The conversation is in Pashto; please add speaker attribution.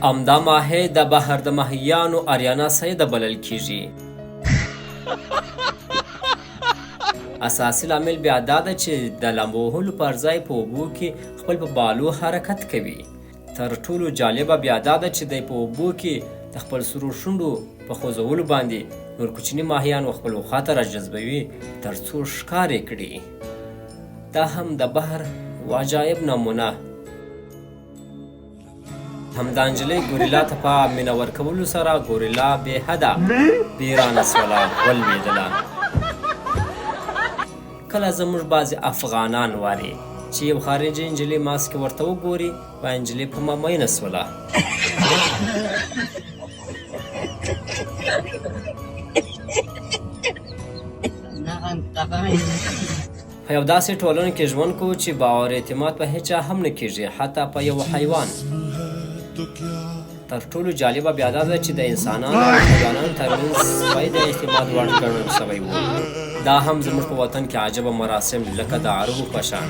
Speaker 1: همدا ماهی د بحر د ماهیانو آریانا سیده بلل کیږي. اساسي لامل بیا دا ده چې د لامبو وهلو پر ځای په اوبو کې خپل په بالو حرکت کوي. تر ټولو جالبه بیا دا ده چې دی په اوبو کې د خپل سرو شونډو په خوځولو باندې نور کوچني ماهیان خپلو خواته راجذبوي تر څو ښکار یې کړي. دا هم د بحر و عجایب نمونه. همدا نجلۍ ګوریلا ته په مینه ورکولو سره ګوریلا بې حده بیرانه سوله ولوېدله. کله زموږ بعضې افغانان واري چې یو خارجي نجلۍ ماسکې ورته وګوري وایي نجلۍ په ما مینه سوله. په یو داسې ټولنه کې ژوند کوو چې باور اعتماد په هیچا هم نه کېږي، حتی په یو حیوان. تر ټولو جالبه بیا دا ده چې د انسانانو او حیوانانو ترمنځ سپی د اعتماد وړ ګڼل شوی و. دا هم زموږ په وطن کې عجبه مراسم لکه د عربو په شان.